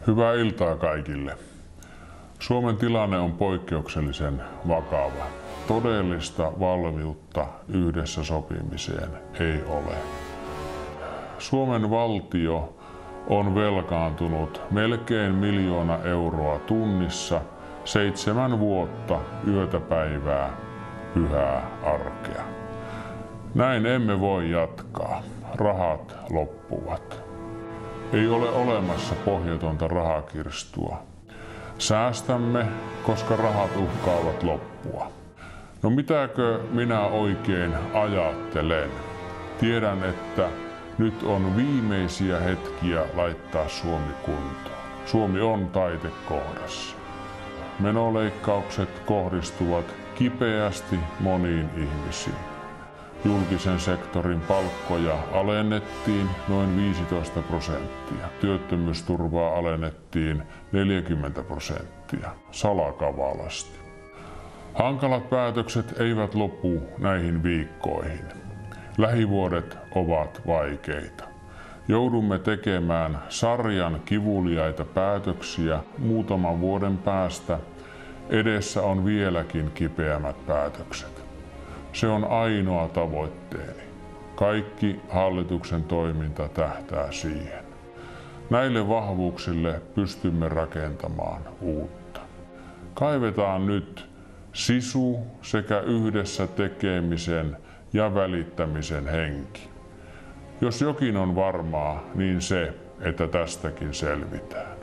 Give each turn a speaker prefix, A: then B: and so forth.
A: Hyvää iltaa kaikille. Suomen tilanne on poikkeuksellisen vakava. Todellista valmiutta yhdessä sopimiseen ei ole. Suomen valtio on velkaantunut melkein 1 000 000 euroa tunnissa 7 vuotta yötä päivää pyhää arkea. Näin emme voi jatkaa. Rahat loppuvat. Ei ole olemassa pohjatonta rahakirstua. Säästämme, koska rahat uhkaavat loppua. No mitäkö minä oikein ajattelen? Tiedän, että nyt on viimeisiä hetkiä laittaa Suomi kuntoon. Suomi on taitekohdassa. Menoleikkaukset kohdistuvat kipeästi moniin ihmisiin. Julkisen sektorin palkkoja alennettiin noin 15%. Työttömyysturvaa alennettiin 40% salakavalasti. Hankalat päätökset eivät lopu näihin viikkoihin. Lähivuodet ovat vaikeita. Joudumme tekemään sarjan kivuliaita päätöksiä muutaman vuoden päästä. Edessä on vieläkin kipeämmät päätökset. Se on ainoa tavoitteeni. Kaikki hallituksen toiminta tähtää siihen. Näille vahvuuksille pystymme rakentamaan uutta. Kaivetaan nyt sisu sekä yhdessä tekemisen ja välittämisen henki. Jos jokin on varmaa, niin se, että tästäkin selvitään.